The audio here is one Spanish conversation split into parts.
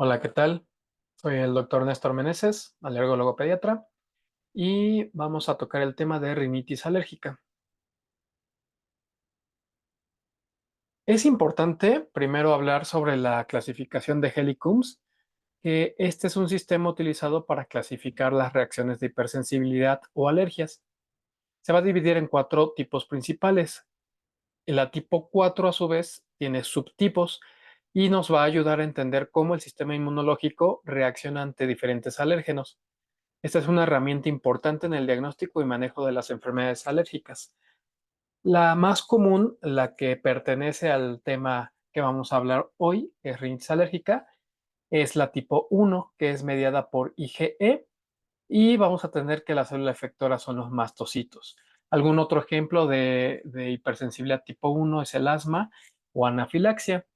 Hola, ¿qué tal? Soy el doctor Néstor Meneses, alergólogo pediatra, y vamos a tocar el tema de rinitis alérgica. Es importante primero hablar sobre la clasificación de Helicums, que este es un sistema utilizado para clasificar las reacciones de hipersensibilidad o alergias. Se va a dividir en cuatro tipos principales. La tipo 4, a su vez, tiene subtipos y nos va a ayudar a entender cómo el sistema inmunológico reacciona ante diferentes alérgenos. Esta es una herramienta importante en el diagnóstico y manejo de las enfermedades alérgicas. La más común, la que pertenece al tema que vamos a hablar hoy, que es rinitis alérgica, es la tipo 1, que es mediada por IgE, y vamos a tener que la célula efectora son los mastocitos. Algún otro ejemplo de hipersensibilidad tipo 1 es el asma o anafilaxia.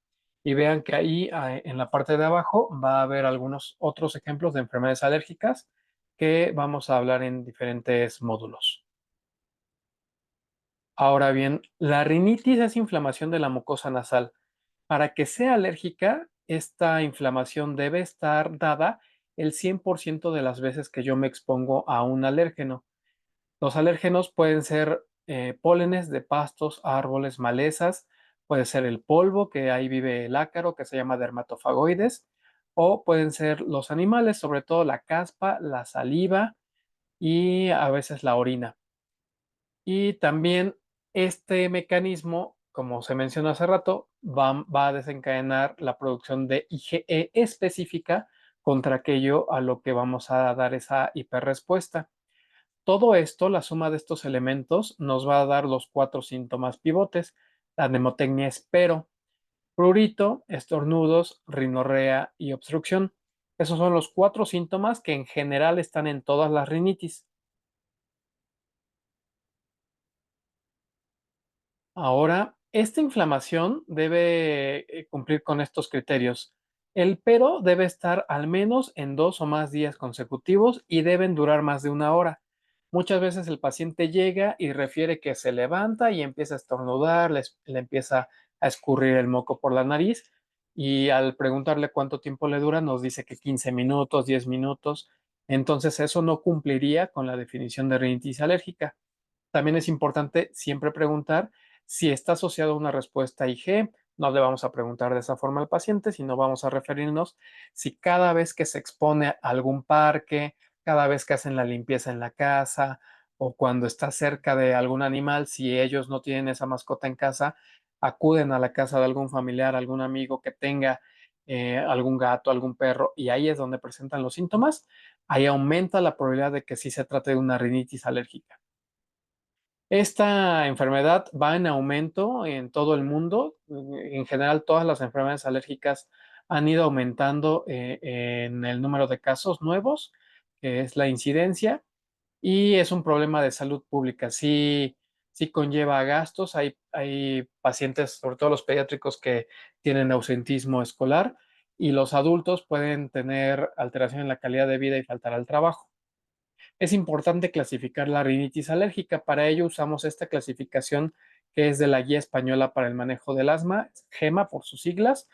Y vean que ahí en la parte de abajo va a haber algunos otros ejemplos de enfermedades alérgicas que vamos a hablar en diferentes módulos. Ahora bien, la rinitis es inflamación de la mucosa nasal. Para que sea alérgica, esta inflamación debe estar dada el 100% de las veces que yo me expongo a un alérgeno. Los alérgenos pueden ser pólenes de pastos, árboles, malezas, puede ser el polvo, que ahí vive el ácaro, que se llama dermatofagoides, o pueden ser los animales, sobre todo la caspa, la saliva y a veces la orina. Y también este mecanismo, como se mencionó hace rato, va a desencadenar la producción de IgE específica contra aquello a lo que vamos a dar esa hiperrespuesta. Todo esto, la suma de estos elementos, nos va a dar los cuatro síntomas pivotes. La mnemotecnia es pero, prurito, estornudos, rinorrea y obstrucción. Esos son los cuatro síntomas que en general están en todas las rinitis. Ahora, esta inflamación debe cumplir con estos criterios. El pero debe estar al menos en 2 o más días consecutivos y deben durar más de una hora. Muchas veces el paciente llega y refiere que se levanta y empieza a estornudar, le empieza a escurrir el moco por la nariz y al preguntarle cuánto tiempo le dura nos dice que 15 minutos, 10 minutos. Entonces eso no cumpliría con la definición de rinitis alérgica. También es importante siempre preguntar si está asociado a una respuesta IG. No le vamos a preguntar de esa forma al paciente, sino vamos a referirnos si cada vez que se expone a algún parque, cada vez que hacen la limpieza en la casa o cuando está cerca de algún animal, si ellos no tienen esa mascota en casa, acuden a la casa de algún familiar, algún amigo que tenga algún gato, algún perro, y ahí es donde presentan los síntomas, ahí aumenta la probabilidad de que sí se trate de una rinitis alérgica. Esta enfermedad va en aumento en todo el mundo. En general, todas las enfermedades alérgicas han ido aumentando en el número de casos nuevos, que es la incidencia, y es un problema de salud pública. Sí, sí conlleva gastos. Hay pacientes, sobre todo los pediátricos, que tienen ausentismo escolar y los adultos pueden tener alteración en la calidad de vida y faltar al trabajo. Es importante clasificar la rinitis alérgica. Para ello usamos esta clasificación que es de la Guía Española para el Manejo del Asma, GEMA por sus siglas.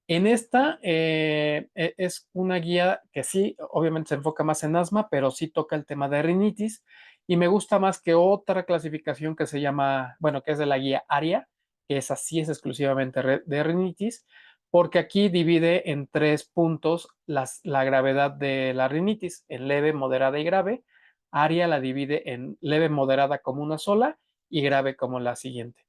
En esta es una guía que sí, obviamente se enfoca más en asma, pero sí toca el tema de rinitis y me gusta más que otra clasificación que se llama, bueno, que es de la guía ARIA, que es así, es exclusivamente de rinitis, porque aquí divide en 3 puntos la gravedad de la rinitis, en leve, moderada y grave. ARIA la divide en leve, moderada como una sola y grave como la siguiente.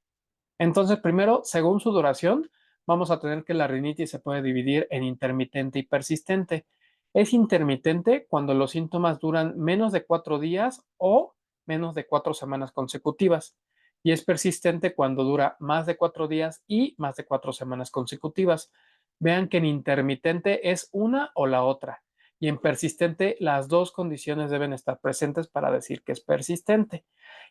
Entonces, primero, según su duración, vamos a tener que la rinitis se puede dividir en intermitente y persistente. Es intermitente cuando los síntomas duran menos de 4 días o menos de 4 semanas consecutivas. Y es persistente cuando dura más de 4 días y más de 4 semanas consecutivas. Vean que en intermitente es una o la otra. Y en persistente las dos condiciones deben estar presentes para decir que es persistente.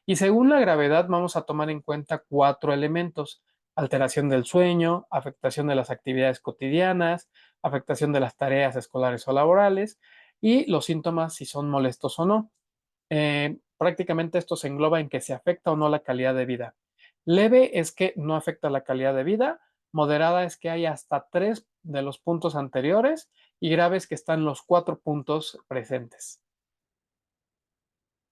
Y según la gravedad vamos a tomar en cuenta 4 elementos: alteración del sueño, afectación de las actividades cotidianas, afectación de las tareas escolares o laborales y los síntomas si son molestos o no. Prácticamente esto se engloba en que se afecta o no la calidad de vida. Leve es que no afecta la calidad de vida, moderada es que hay hasta 3 de los puntos anteriores y graves que están los 4 puntos presentes.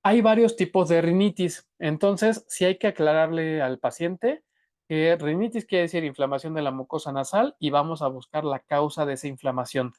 Hay varios tipos de rinitis, entonces sí hay que aclararle al paciente que rinitis quiere decir inflamación de la mucosa nasal y vamos a buscar la causa de esa inflamación.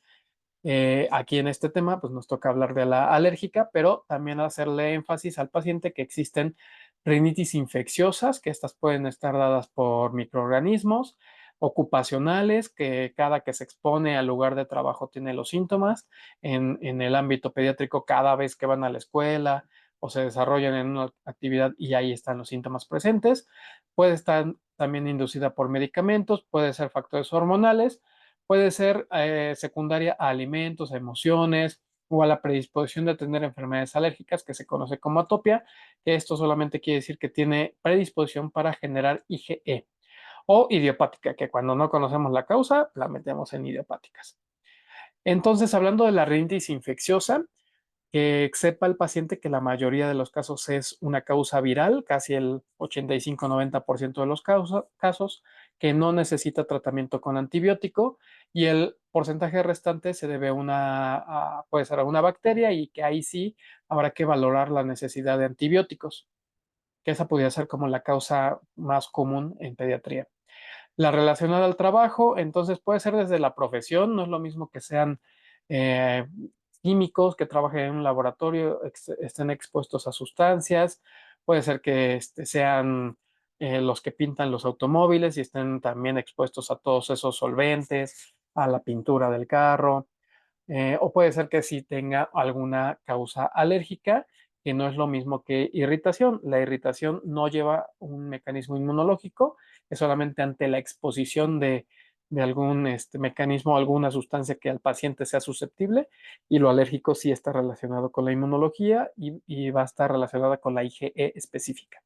Aquí en este tema, pues nos toca hablar de la alérgica, pero también hacerle énfasis al paciente que existen rinitis infecciosas, que estas pueden estar dadas por microorganismos, ocupacionales, que cada que se expone al lugar de trabajo tiene los síntomas. En el ámbito pediátrico, cada vez que van a la escuela o se desarrollan en una actividad y ahí están los síntomas presentes. Puede estar también inducida por medicamentos, puede ser factores hormonales, puede ser secundaria a alimentos, a emociones o a la predisposición de tener enfermedades alérgicas que se conoce como atopia, que esto solamente quiere decir que tiene predisposición para generar IgE o idiopática, que cuando no conocemos la causa, la metemos en idiopáticas. Entonces, hablando de la rinitis infecciosa, que sepa el paciente que la mayoría de los casos es una causa viral, casi el 85-90% de los casos, que no necesita tratamiento con antibiótico y el porcentaje restante se debe puede ser a una bacteria y que ahí sí habrá que valorar la necesidad de antibióticos, que esa podría ser como la causa más común en pediatría. La relacionada al trabajo, entonces puede ser desde la profesión, no es lo mismo que sean eh, químicos que trabajen en un laboratorio, estén expuestos a sustancias, puede ser que sean los que pintan los automóviles y estén también expuestos a todos esos solventes, a la pintura del carro, o puede ser que sí tenga alguna causa alérgica, que no es lo mismo que irritación. La irritación no lleva un mecanismo inmunológico, es solamente ante la exposición de algún mecanismo, alguna sustancia que al paciente sea susceptible, y lo alérgico sí está relacionado con la inmunología y va a estar relacionada con la IgE específica.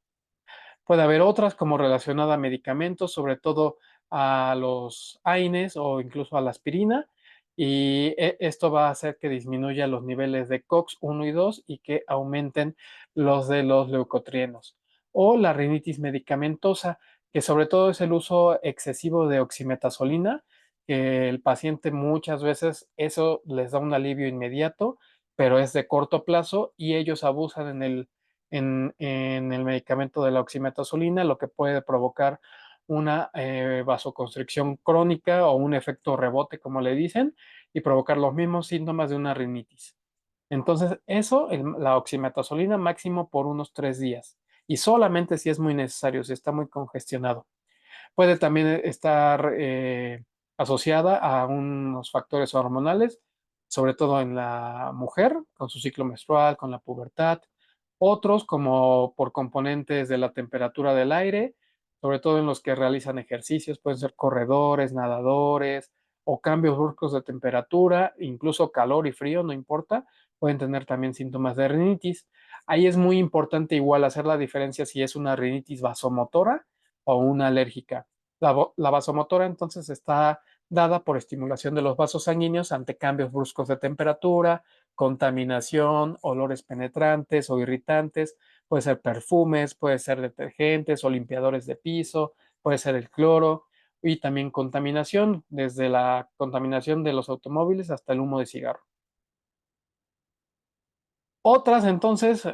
Puede haber otras como relacionada a medicamentos, sobre todo a los AINES o incluso a la aspirina, y esto va a hacer que disminuya los niveles de COX-1 y 2 y que aumenten los de los leucotrienos. O la rinitis medicamentosa, que sobre todo es el uso excesivo de oximetazolina, que el paciente muchas veces eso les da un alivio inmediato, pero es de corto plazo y ellos abusan en el medicamento de la oximetazolina, lo que puede provocar una vasoconstricción crónica o un efecto rebote, como le dicen, y provocar los mismos síntomas de una rinitis. Entonces, eso, la oximetazolina máximo por unos 3 días. Y solamente si es muy necesario, si está muy congestionado. Puede también estar asociada a unos factores hormonales, sobre todo en la mujer, con su ciclo menstrual, con la pubertad. Otros, como por componentes de la temperatura del aire, sobre todo en los que realizan ejercicios, pueden ser corredores, nadadores o cambios bruscos de temperatura, incluso calor y frío, no importa, pueden tener también síntomas de rinitis. Ahí es muy importante igual hacer la diferencia si es una rinitis vasomotora o una alérgica. La vasomotora entonces está dada por estimulación de los vasos sanguíneos ante cambios bruscos de temperatura, contaminación, olores penetrantes o irritantes, puede ser perfumes, puede ser detergentes o limpiadores de piso, puede ser el cloro y también contaminación, desde la contaminación de los automóviles hasta el humo de cigarro. Otras entonces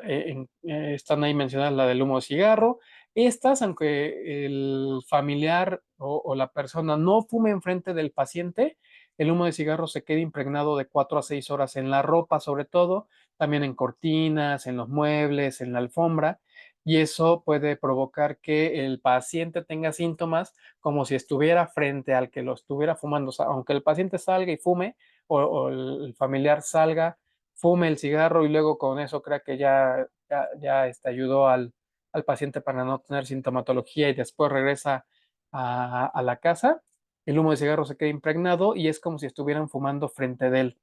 están ahí mencionadas la del humo de cigarro. Estas, aunque el familiar o la persona no fume enfrente del paciente, el humo de cigarro se queda impregnado de 4 a 6 horas en la ropa, sobre todo, también en cortinas, en los muebles, en la alfombra, y eso puede provocar que el paciente tenga síntomas como si estuviera frente al que lo estuviera fumando. O sea, aunque el paciente salga y fume o el familiar salga, fume el cigarro y luego con eso crea que ya ayudó al paciente para no tener sintomatología y después regresa a la casa, el humo de cigarro se queda impregnado y es como si estuvieran fumando frente de él.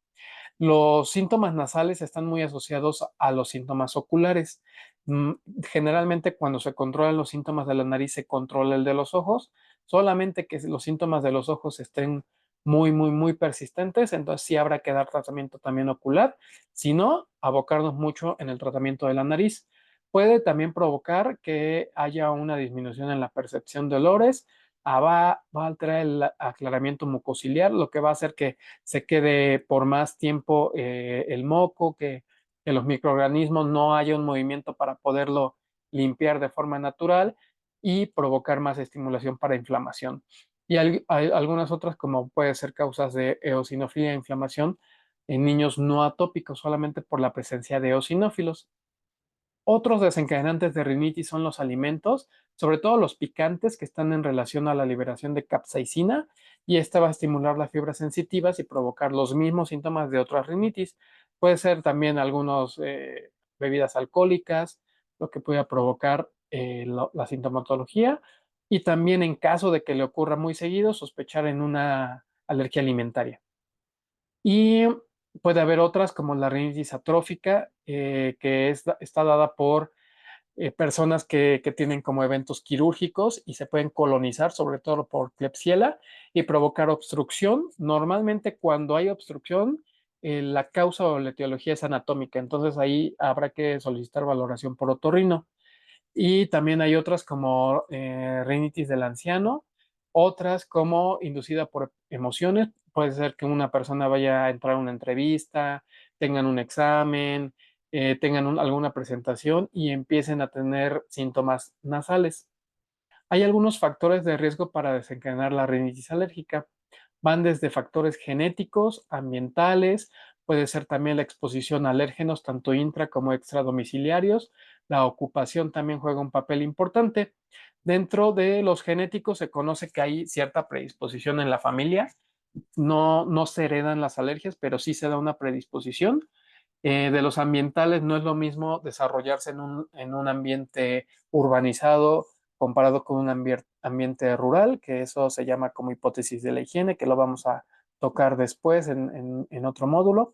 Los síntomas nasales están muy asociados a los síntomas oculares. Mm, Generalmente cuando se controlan los síntomas de la nariz se controla el de los ojos, solamente que los síntomas de los ojos estén muy, muy, muy persistentes, entonces sí habrá que dar tratamiento también ocular, si no, abocarnos mucho en el tratamiento de la nariz. Puede también provocar que haya una disminución en la percepción de olores, va a alterar el aclaramiento mucociliar, lo que va a hacer que se quede por más tiempo el moco, que los microorganismos no haya un movimiento para poderlo limpiar de forma natural y provocar más estimulación para inflamación. Y hay algunas otras, como puede ser causas de eosinofilia e inflamación en niños no atópicos, solamente por la presencia de eosinófilos. Otros desencadenantes de rinitis son los alimentos, sobre todo los picantes que están en relación a la liberación de capsaicina, y esta va a estimular las fibras sensitivas y provocar los mismos síntomas de otras rinitis. Puede ser también algunas bebidas alcohólicas, lo que pueda provocar la sintomatología, y también en caso de que le ocurra muy seguido, sospechar en una alergia alimentaria. Y puede haber otras como la rinitis atrófica, está dada por personas que tienen como eventos quirúrgicos y se pueden colonizar, sobre todo por Klebsiella, y provocar obstrucción. Normalmente cuando hay obstrucción, la causa o la etiología es anatómica, entonces ahí habrá que solicitar valoración por otorrino. Y también hay otras como rinitis del anciano, otras como inducida por emociones. Puede ser que una persona vaya a entrar a una entrevista, tengan un examen, tengan alguna presentación y empiecen a tener síntomas nasales. Hay algunos factores de riesgo para desencadenar la rinitis alérgica. Van desde factores genéticos, ambientales, puede ser también la exposición a alérgenos tanto intra como extradomiciliarios. La ocupación también juega un papel importante. Dentro de los genéticos se conoce que hay cierta predisposición en la familia. No se heredan las alergias, pero sí se da una predisposición. De los ambientales no es lo mismo desarrollarse en un ambiente urbanizado comparado con un ambiente rural, que eso se llama como hipótesis de la higiene, que lo vamos a tocar después en otro módulo.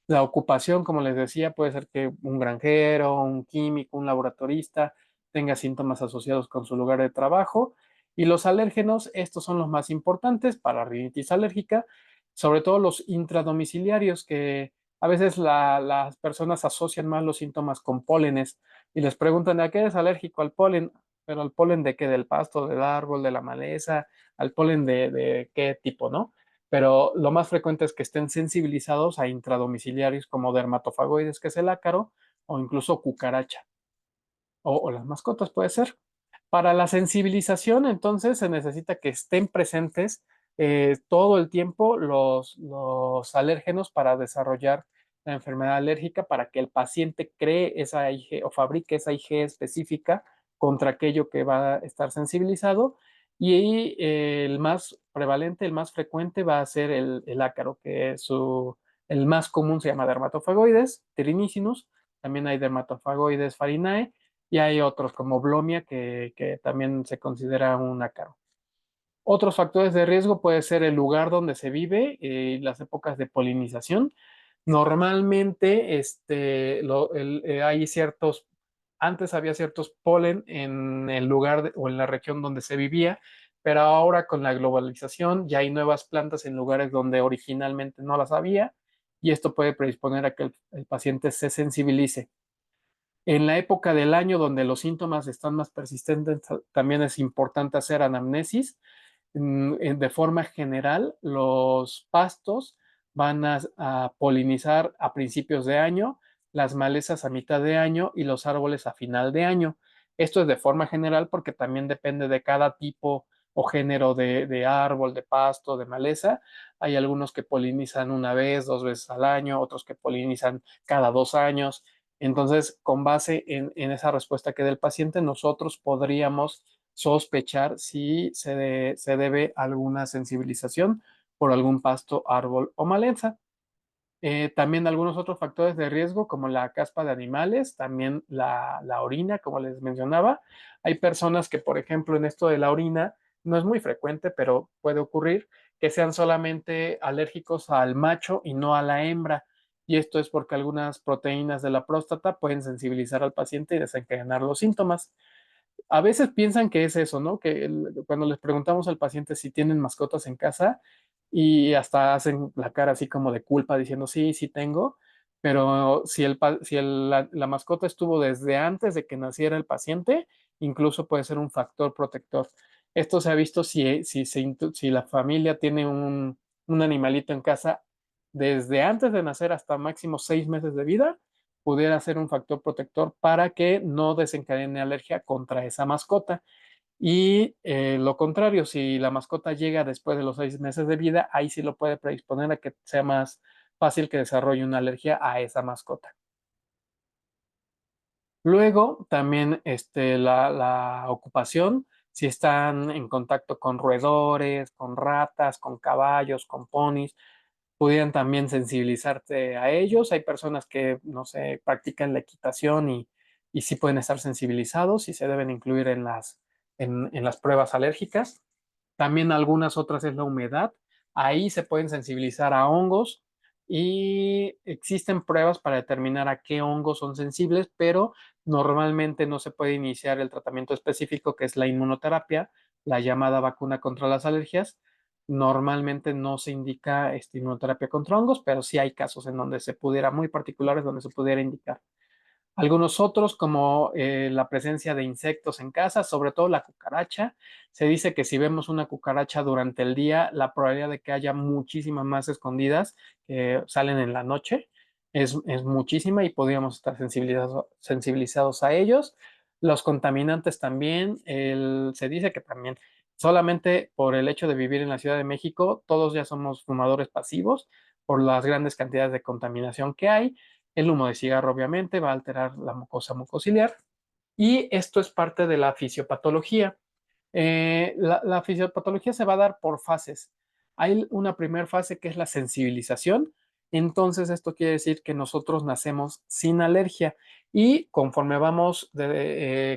La ocupación, como les decía, puede ser que un granjero, un químico, un laboratorista tenga síntomas asociados con su lugar de trabajo. Y los alérgenos, estos son los más importantes para rinitis alérgica, sobre todo los intradomiciliarios, que a veces las personas asocian más los síntomas con pólenes y les preguntan, ¿a qué eres alérgico? Al polen, pero al polen de qué, del pasto, del árbol, de la maleza, al polen de qué tipo, ¿no? Pero lo más frecuente es que estén sensibilizados a intradomiciliarios como dermatofagoides, que es el ácaro, o incluso cucaracha, o las mascotas puede ser. Para la sensibilización, entonces, se necesita que estén presentes todo el tiempo los alérgenos para desarrollar la enfermedad alérgica, para que el paciente cree esa IG o fabrique esa IG específica contra aquello que va a estar sensibilizado. Y el más prevalente, el más frecuente va a ser el ácaro, que es el más común se llama dermatofagoides, Thrinicinus. También hay dermatofagoides farinae y hay otros como Blomia que también se considera un ácaro. Otros factores de riesgo puede ser el lugar donde se vive y las épocas de polinización. Normalmente hay antes había ciertos polen en el lugar o en la región donde se vivía, pero ahora con la globalización ya hay nuevas plantas en lugares donde originalmente no las había y esto puede predisponer a que el paciente se sensibilice. En la época del año donde los síntomas están más persistentes, también es importante hacer anamnesis. De forma general, los pastos van a polinizar a principios de año, las malezas a mitad de año y los árboles a final de año. Esto es de forma general porque también depende de cada tipo o género de árbol, de pasto, de maleza. Hay algunos que polinizan una vez, dos veces al año, otros que polinizan cada 2 años. Entonces, con base en esa respuesta que dé el paciente, nosotros podríamos sospechar si se debe a alguna sensibilización por algún pasto, árbol o maleza. También algunos otros factores de riesgo, como la caspa de animales, también la orina, como les mencionaba. Hay personas que, por ejemplo, en esto de la orina, no es muy frecuente, pero puede ocurrir que sean solamente alérgicos al macho y no a la hembra. Y esto es porque algunas proteínas de la próstata pueden sensibilizar al paciente y desencadenar los síntomas. A veces piensan que es eso, ¿no? Que cuando les preguntamos al paciente si tienen mascotas en casa y hasta hacen la cara así como de culpa diciendo, sí, sí tengo, pero si la mascota estuvo desde antes de que naciera el paciente, incluso puede ser un factor protector. Esto se ha visto si la familia tiene un animalito en casa desde antes de nacer hasta máximo 6 meses de vida, pudiera ser un factor protector para que no desencadene alergia contra esa mascota. Y lo contrario, si la mascota llega después de los 6 meses de vida, ahí sí lo puede predisponer a que sea más fácil que desarrolle una alergia a esa mascota. Luego, también la ocupación, si están en contacto con roedores, con ratas, con caballos, con ponis, pudieran también sensibilizarte a ellos. Hay personas que, no sé, practican la equitación y sí pueden estar sensibilizados y se deben incluir en las pruebas alérgicas. También algunas otras es la humedad. Ahí se pueden sensibilizar a hongos y existen pruebas para determinar a qué hongos son sensibles, pero normalmente no se puede iniciar el tratamiento específico que es la inmunoterapia, la llamada vacuna contra las alergias. Normalmente no se indica inmunoterapia contra hongos, pero sí hay casos en donde se pudiera, muy particulares, donde se pudiera indicar. Algunos otros, como la presencia de insectos en casa, sobre todo la cucaracha. Se dice que si vemos una cucaracha durante el día, la probabilidad de que haya muchísimas más escondidas que salen en la noche es muchísima y podríamos estar sensibilizados a ellos. Los contaminantes también, se dice que también solamente por el hecho de vivir en la Ciudad de México, todos ya somos fumadores pasivos por las grandes cantidades de contaminación que hay. El humo de cigarro obviamente va a alterar la mucosa mucociliar y esto es parte de la fisiopatología. La fisiopatología se va a dar por fases. Hay una primera fase que es la sensibilización. Entonces, esto quiere decir que nosotros nacemos sin alergia y conforme vamos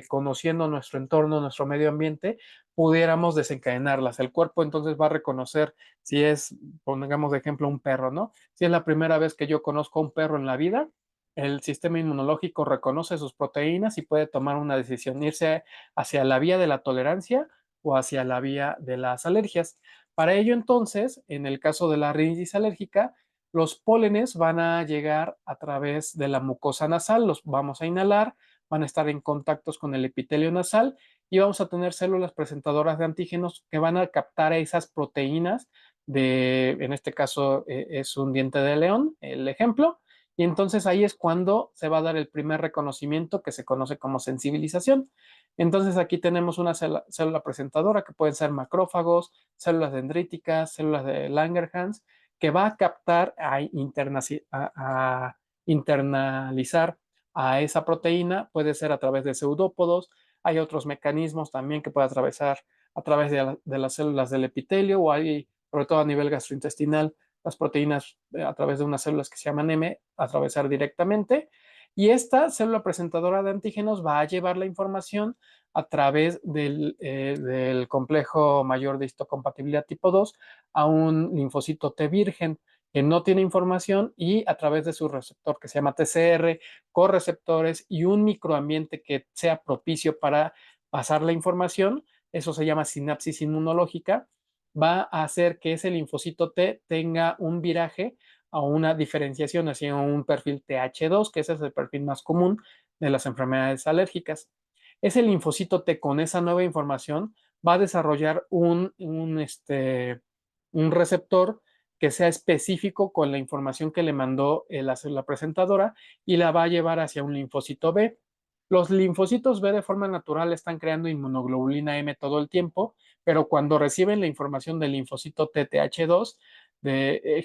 conociendo nuestro entorno, nuestro medio ambiente, pudiéramos desencadenarlas. El cuerpo entonces va a reconocer si es, pongamos de ejemplo, un perro, ¿no? Si es la primera vez que yo conozco a un perro en la vida, el sistema inmunológico reconoce sus proteínas y puede tomar una decisión, irse hacia la vía de la tolerancia o hacia la vía de las alergias. Para ello, entonces, en el caso de la rinitis alérgica, los pólenes van a llegar a través de la mucosa nasal, los vamos a inhalar, van a estar en contactos con el epitelio nasal y vamos a tener células presentadoras de antígenos que van a captar esas proteínas en este caso es un diente de león, el ejemplo, y entonces ahí es cuando se va a dar el primer reconocimiento que se conoce como sensibilización. Entonces aquí tenemos una célula presentadora que pueden ser macrófagos, células dendríticas, células de Langerhans, que va a captar, a internalizar a esa proteína, puede ser a través de pseudópodos, hay otros mecanismos también que puede atravesar a través de las células del epitelio o hay, sobre todo a nivel gastrointestinal, las proteínas a través de unas células que se llaman M, atravesar directamente. Y esta célula presentadora de antígenos va a llevar la información a través del complejo mayor de histocompatibilidad tipo 2 a un linfocito T virgen que no tiene información y a través de su receptor que se llama TCR, correceptores y un microambiente que sea propicio para pasar la información, eso se llama sinapsis inmunológica, va a hacer que ese linfocito T tenga un viraje a una diferenciación hacia un perfil TH2, que ese es el perfil más común de las enfermedades alérgicas. Ese linfocito T con esa nueva información va a desarrollar un receptor que sea específico con la información que le mandó la célula presentadora y la va a llevar hacia un linfocito B. Los linfocitos B de forma natural están creando inmunoglobulina M todo el tiempo, pero cuando reciben la información del linfocito TTH2,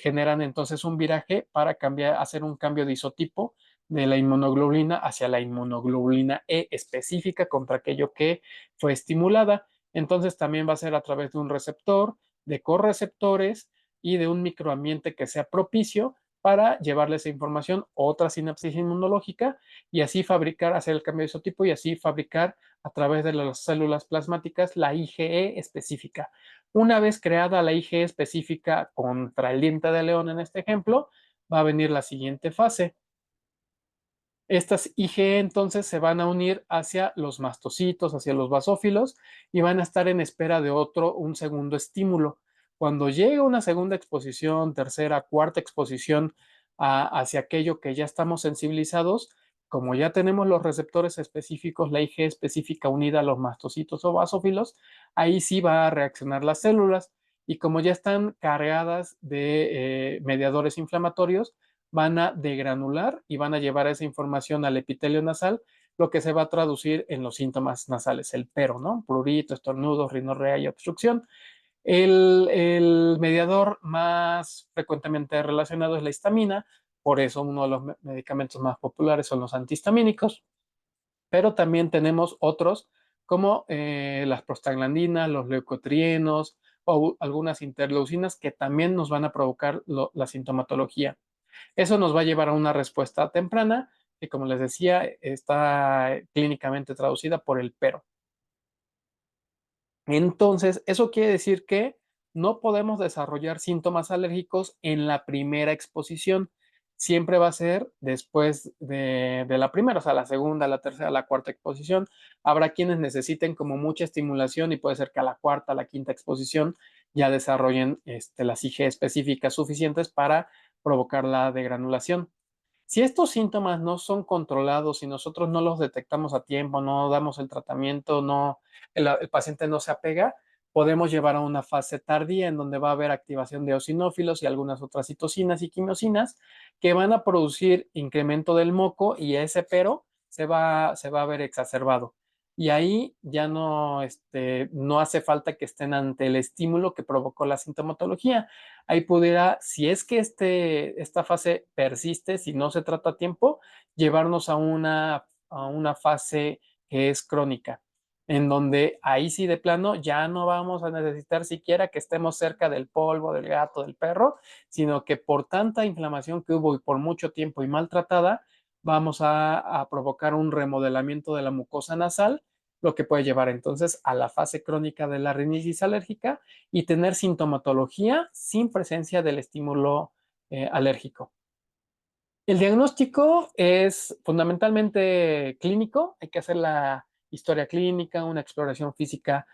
generan entonces un viraje para hacer un cambio de isotipo de la inmunoglobulina hacia la inmunoglobulina E específica contra aquello que fue estimulada. Entonces también va a ser a través de un receptor, de correceptores y de un microambiente que sea propicio para llevarle esa información, otra sinapsis inmunológica y así fabricar, hacer el cambio de isotipo y así fabricar a través de las células plasmáticas la IgE específica. Una vez creada la IgE específica contra el diente de león en este ejemplo, va a venir la siguiente fase. Estas IgE entonces se van a unir hacia los mastocitos, hacia los basófilos y van a estar en espera de un segundo estímulo. Cuando llegue una segunda exposición, tercera, cuarta exposición hacia aquello que ya estamos sensibilizados, como ya tenemos los receptores específicos, la Ig específica unida a los mastocitos o basófilos, ahí sí va a reaccionar las células y como ya están cargadas de mediadores inflamatorios, van a degranular y van a llevar esa información al epitelio nasal, lo que se va a traducir en los síntomas nasales, el pero, ¿no? Prurito, estornudo, rinorrea y obstrucción. El mediador más frecuentemente relacionado es la histamina, por eso uno de los medicamentos más populares son los antihistamínicos, pero también tenemos otros como las prostaglandinas, los leucotrienos o algunas interleucinas que también nos van a provocar la sintomatología. Eso nos va a llevar a una respuesta temprana que, como les decía, está clínicamente traducida por el pero. Entonces, eso quiere decir que no podemos desarrollar síntomas alérgicos en la primera exposición. Siempre va a ser después de la primera, o sea, la segunda, la tercera, la cuarta exposición. Habrá quienes necesiten como mucha estimulación y puede ser que a la cuarta, a la quinta exposición ya desarrollen las IG específicas suficientes para provocar la degranulación. Si estos síntomas no son controlados, si nosotros no los detectamos a tiempo, no damos el tratamiento, el paciente no se apega, podemos llevar a una fase tardía en donde va a haber activación de eosinófilos y algunas otras citocinas y quimiosinas que van a producir incremento del moco y ese pero se va a ver exacerbado. Y ahí ya no hace falta que estén ante el estímulo que provocó la sintomatología. Ahí pudiera, si es que esta fase persiste, si no se trata a tiempo, llevarnos a una fase que es crónica, en donde ahí sí de plano ya no vamos a necesitar siquiera que estemos cerca del polvo, del gato, del perro, sino que por tanta inflamación que hubo y por mucho tiempo y maltratada, vamos a provocar un remodelamiento de la mucosa nasal, lo que puede llevar entonces a la fase crónica de la rinitis alérgica y tener sintomatología sin presencia del estímulo alérgico. El diagnóstico es fundamentalmente clínico, hay que hacer la historia clínica, una exploración física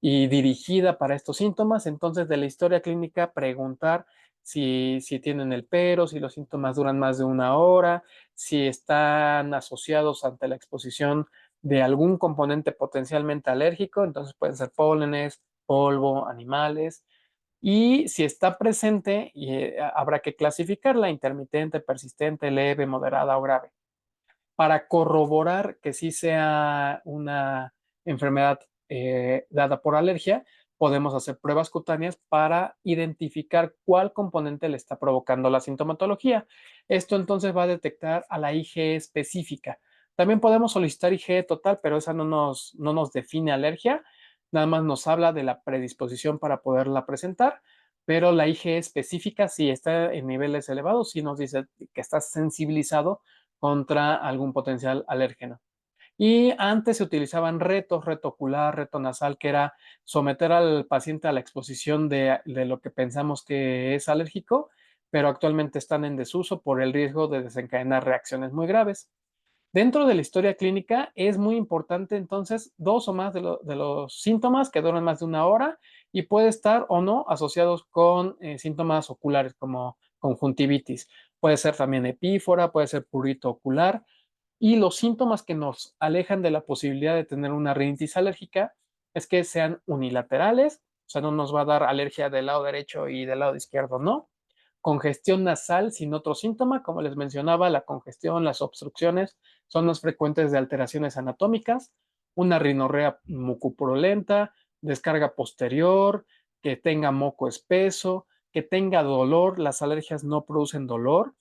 y dirigida para estos síntomas. Entonces, de la historia clínica, preguntar si tienen el pero, si los síntomas duran más de una hora, si están asociados ante la exposición de algún componente potencialmente alérgico, entonces pueden ser pólenes, polvo, animales, y si está presente, habrá que clasificarla intermitente, persistente, leve, moderada o grave. Para corroborar que sí sea una enfermedad dada por alergia, podemos hacer pruebas cutáneas para identificar cuál componente le está provocando la sintomatología. Esto entonces va a detectar a la IgE específica. También podemos solicitar IgE total, pero esa no nos define alergia, nada más nos habla de la predisposición para poderla presentar, pero la IgE específica, si está en niveles elevados, sí nos dice que está sensibilizado contra algún potencial alérgeno. Y antes se utilizaban retos, reto ocular, reto nasal, que era someter al paciente a la exposición de lo que pensamos que es alérgico, pero actualmente están en desuso por el riesgo de desencadenar reacciones muy graves. Dentro de la historia clínica es muy importante entonces dos o más de los síntomas que duran más de una hora y puede estar o no asociados con síntomas oculares como conjuntivitis. Puede ser también epífora, puede ser prurito ocular y los síntomas que nos alejan de la posibilidad de tener una rinitis alérgica es que sean unilaterales, o sea, no nos va a dar alergia del lado derecho y del lado izquierdo, no. Congestión nasal sin otro síntoma, como les mencionaba, la congestión, las obstrucciones son más frecuentes de alteraciones anatómicas, una rinorrea mucopurulenta, descarga posterior, que tenga moco espeso, que tenga dolor, las alergias no producen dolor,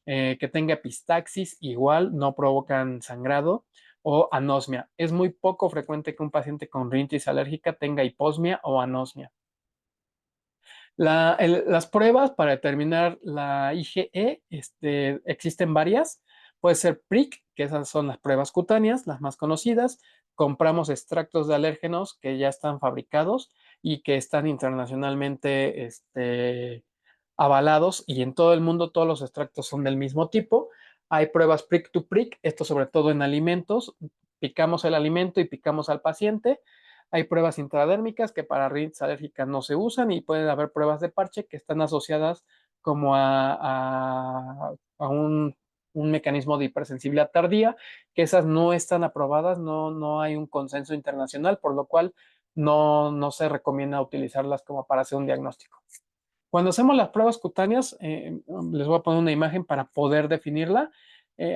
que tenga epistaxis, igual no provocan sangrado, o anosmia. Es muy poco frecuente que un paciente con rinitis alérgica tenga hiposmia o anosmia. Las pruebas para determinar la IgE existen varias. Puede ser PRIC, que esas son las pruebas cutáneas, las más conocidas. Compramos extractos de alérgenos que ya están fabricados y que están internacionalmente avalados y en todo el mundo todos los extractos son del mismo tipo. Hay pruebas prick to prick, esto sobre todo en alimentos. Picamos el alimento y picamos al paciente. Hay pruebas intradérmicas que para rinitis alérgica no se usan y pueden haber pruebas de parche que están asociadas como a un un mecanismo de hipersensibilidad tardía, que esas no están aprobadas, no hay un consenso internacional, por lo cual no se recomienda utilizarlas como para hacer un diagnóstico. Cuando hacemos las pruebas cutáneas, les voy a poner una imagen para poder definirla.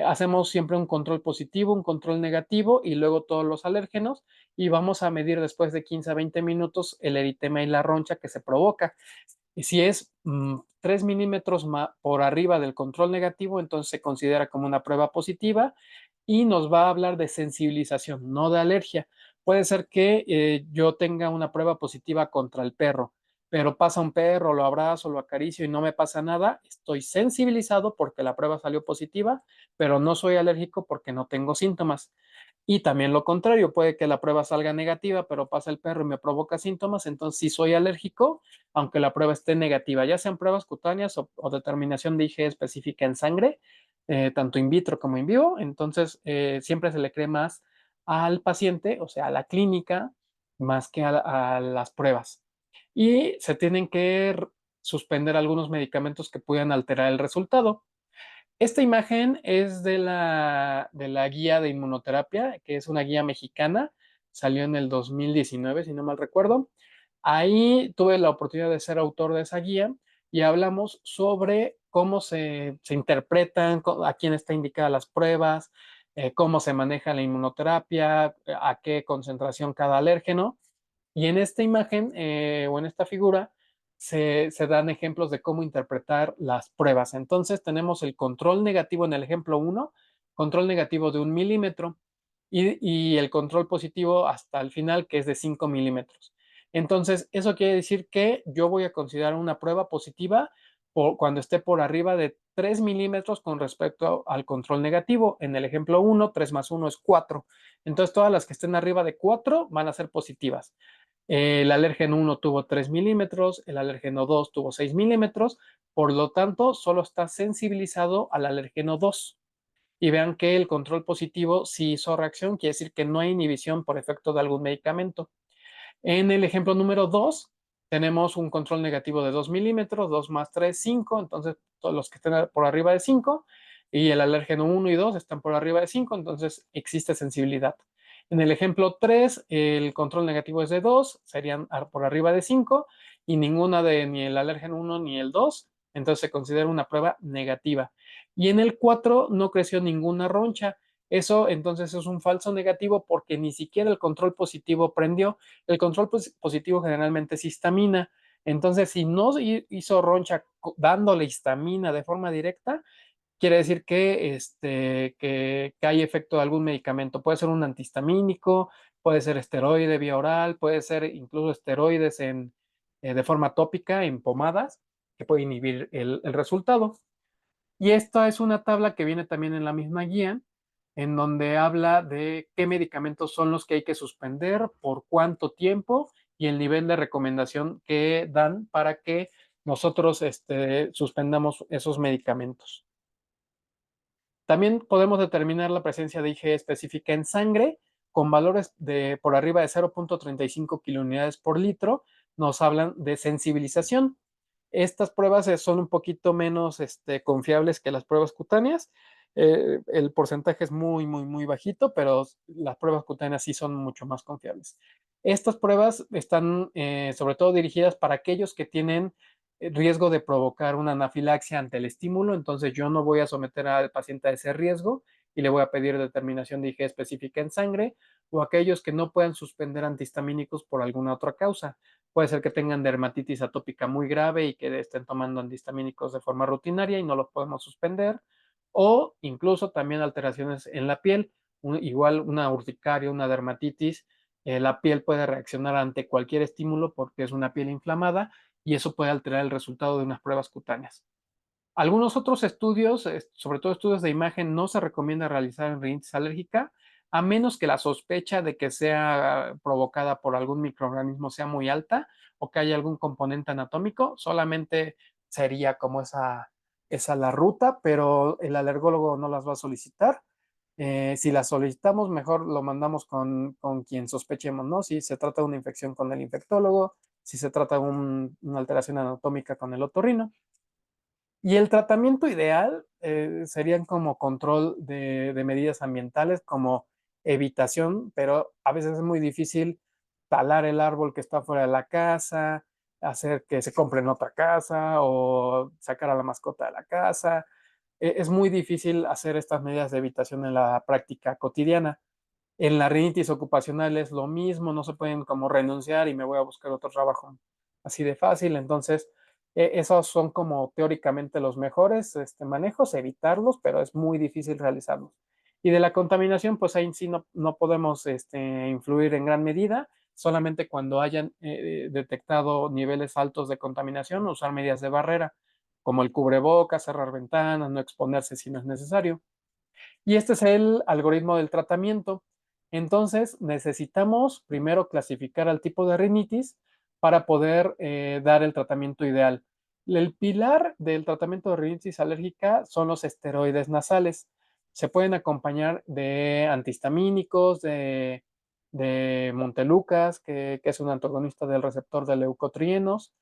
Hacemos siempre un control positivo, un control negativo y luego todos los alérgenos y vamos a medir después de 15 a 20 minutos el eritema y la roncha que se provoca. Y si es 3 milímetros por arriba del control negativo, entonces se considera como una prueba positiva y nos va a hablar de sensibilización, no de alergia. Puede ser que yo tenga una prueba positiva contra el perro, pero pasa un perro, lo abrazo, lo acaricio y no me pasa nada. Estoy sensibilizado porque la prueba salió positiva, pero no soy alérgico porque no tengo síntomas. Y también lo contrario, puede que la prueba salga negativa, pero pasa el perro y me provoca síntomas, entonces sí soy alérgico, aunque la prueba esté negativa, ya sean pruebas cutáneas o determinación de IgE específica en sangre, tanto in vitro como in vivo, entonces siempre se le cree más al paciente, o sea, a la clínica, más que a las pruebas. Y se tienen que suspender algunos medicamentos que puedan alterar el resultado. Esta imagen es de la guía de inmunoterapia, que es una guía mexicana, salió en el 2019, si no mal recuerdo. Ahí tuve la oportunidad de ser autor de esa guía y hablamos sobre cómo se interpretan, a quién está indicada las pruebas, cómo se maneja la inmunoterapia, a qué concentración cada alérgeno. Y en esta imagen o en esta figura se dan ejemplos de cómo interpretar las pruebas. Entonces tenemos el control negativo en el ejemplo 1, control negativo de 1 milímetro y el control positivo hasta el final que es de 5 milímetros. Entonces eso quiere decir que yo voy a considerar una prueba positiva cuando esté por arriba de 3 milímetros con respecto al control negativo. En el ejemplo 1, 3 más 1 es 4. Entonces todas las que estén arriba de 4 van a ser positivas. El alérgeno 1 tuvo 3 milímetros, el alérgeno 2 tuvo 6 milímetros, por lo tanto, solo está sensibilizado al alérgeno 2. Y vean que el control positivo sí hizo reacción, quiere decir que no hay inhibición por efecto de algún medicamento. En el ejemplo número 2, tenemos un control negativo de 2 milímetros, 2 más 3, 5, entonces todos los que estén por arriba de 5, y el alérgeno 1 y 2 están por arriba de 5, entonces existe sensibilidad. En el ejemplo 3, el control negativo es de 2, serían por arriba de 5, y ninguna de ni el alérgeno 1 ni el 2, entonces se considera una prueba negativa. Y en el 4 no creció ninguna roncha, eso entonces es un falso negativo porque ni siquiera el control positivo prendió. El control positivo generalmente es histamina. Entonces, si no hizo roncha dándole histamina de forma directa, quiere decir que hay efecto de algún medicamento. Puede ser un antihistamínico, puede ser esteroide vía oral, puede ser incluso esteroides de forma tópica en pomadas, que puede inhibir el resultado. Y esta es una tabla que viene también en la misma guía, en donde habla de qué medicamentos son los que hay que suspender, por cuánto tiempo y el nivel de recomendación que dan para que nosotros suspendamos esos medicamentos. También podemos determinar la presencia de IgE específica en sangre con valores por arriba de 0.35 kilunidades por litro. Nos hablan de sensibilización. Estas pruebas son un poquito menos confiables que las pruebas cutáneas. El porcentaje es muy, muy, muy bajito, pero las pruebas cutáneas sí son mucho más confiables. Estas pruebas están sobre todo dirigidas para aquellos que tienen riesgo de provocar una anafilaxia ante el estímulo, entonces yo no voy a someter al paciente a ese riesgo y le voy a pedir determinación de IgE específica en sangre, o aquellos que no puedan suspender antihistamínicos por alguna otra causa. Puede ser que tengan dermatitis atópica muy grave y que estén tomando antihistamínicos de forma rutinaria y no los podemos suspender, o incluso también alteraciones en la piel, igual una urticaria, una dermatitis, la piel puede reaccionar ante cualquier estímulo porque es una piel inflamada y eso puede alterar el resultado de unas pruebas cutáneas. Algunos otros estudios, sobre todo estudios de imagen, no se recomienda realizar en rinitis alérgica, a menos que la sospecha de que sea provocada por algún microorganismo sea muy alta o que haya algún componente anatómico, solamente sería como esa la ruta, pero el alergólogo no las va a solicitar. Si las solicitamos, mejor lo mandamos con quien sospechemos, ¿no? Si se trata de una infección con el infectólogo, si se trata de una alteración anatómica con el otorrino. Y el tratamiento ideal serían como control de medidas ambientales, como evitación, pero a veces es muy difícil talar el árbol que está fuera de la casa, hacer que se compre en otra casa o sacar a la mascota de la casa. Es muy difícil hacer estas medidas de evitación en la práctica cotidiana. En la rinitis ocupacional es lo mismo, no se pueden como renunciar y me voy a buscar otro trabajo así de fácil. Entonces, esos son como teóricamente los mejores manejos, evitarlos, pero es muy difícil realizarlos. Y de la contaminación, pues ahí sí no podemos influir en gran medida, solamente cuando hayan detectado niveles altos de contaminación, usar medidas de barrera, como el cubrebocas, cerrar ventanas, no exponerse si no es necesario. Y este es el algoritmo del tratamiento. Entonces, necesitamos primero clasificar al tipo de rinitis para poder dar el tratamiento ideal. El pilar del tratamiento de rinitis alérgica son los esteroides nasales. Se pueden acompañar de antihistamínicos, de Montelukast, que es un antagonista del receptor de leucotrienos,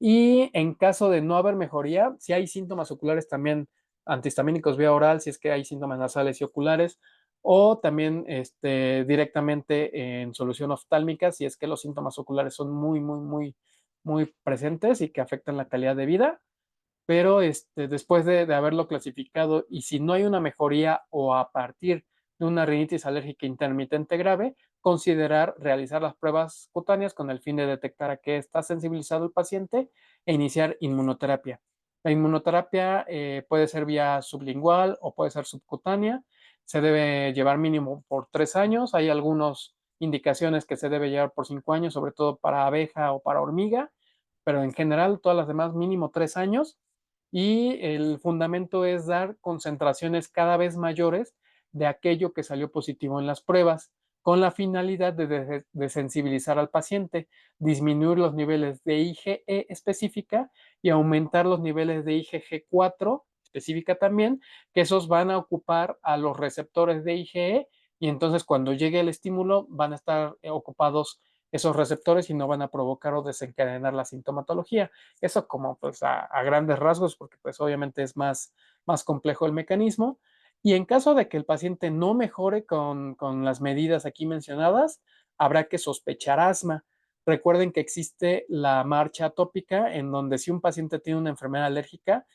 y en caso de no haber mejoría, si hay síntomas oculares también, antihistamínicos vía oral, si es que hay síntomas nasales y oculares, o también directamente en solución oftálmica, si es que los síntomas oculares son muy presentes y que afectan la calidad de vida. Pero después de haberlo clasificado y si no hay una mejoría o a partir de una rinitis alérgica intermitente grave, considerar realizar las pruebas cutáneas con el fin de detectar a qué está sensibilizado el paciente e iniciar inmunoterapia. La inmunoterapia puede ser vía sublingual o puede ser subcutánea. Se debe llevar mínimo por 3 años. Hay algunas indicaciones que se debe llevar por 5 años, sobre todo para abeja o para hormiga, pero en general todas las demás mínimo 3 años, y el fundamento es dar concentraciones cada vez mayores de aquello que salió positivo en las pruebas, con la finalidad de sensibilizar al paciente, disminuir los niveles de IgE específica y aumentar los niveles de IgG4 específica también, que esos van a ocupar a los receptores de IgE, y entonces cuando llegue el estímulo van a estar ocupados esos receptores y no van a provocar o desencadenar la sintomatología. Eso como pues a grandes rasgos, porque pues obviamente es más complejo el mecanismo. Y en caso de que el paciente no mejore con las medidas aquí mencionadas, habrá que sospechar asma. Recuerden que existe la marcha atópica, en donde si un paciente tiene una enfermedad alérgica,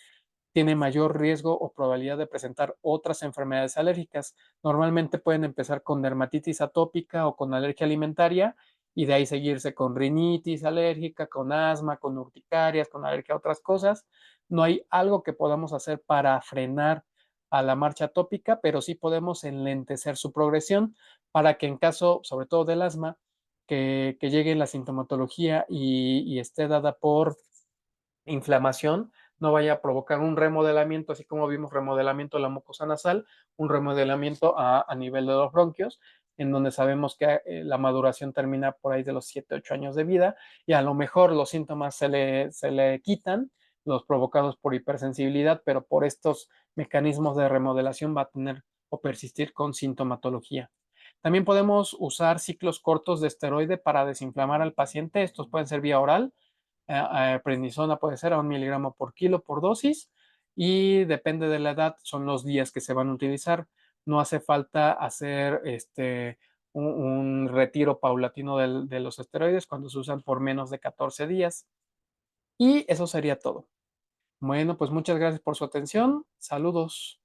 tiene mayor riesgo o probabilidad de presentar otras enfermedades alérgicas. Normalmente pueden empezar con dermatitis atópica o con alergia alimentaria y de ahí seguirse con rinitis alérgica, con asma, con urticarias, con alergia a otras cosas. No hay algo que podamos hacer para frenar a la marcha atópica, pero sí podemos enlentecer su progresión para que en caso, sobre todo del asma, que llegue la sintomatología y esté dada por inflamación, no vaya a provocar un remodelamiento, así como vimos remodelamiento de la mucosa nasal, un remodelamiento a nivel de los bronquios, en donde sabemos que la maduración termina por ahí de los 7, 8 años de vida, y a lo mejor los síntomas se le quitan, los provocados por hipersensibilidad, pero por estos mecanismos de remodelación va a tener o persistir con sintomatología. También podemos usar ciclos cortos de esteroide para desinflamar al paciente. Estos pueden ser vía oral, prednisona puede ser a 1 miligramo por kilo por dosis, y depende de la edad, son los días que se van a utilizar. No hace falta hacer un retiro paulatino de los esteroides cuando se usan por menos de 14 días. Y eso sería todo. Bueno, pues muchas gracias por su atención. Saludos.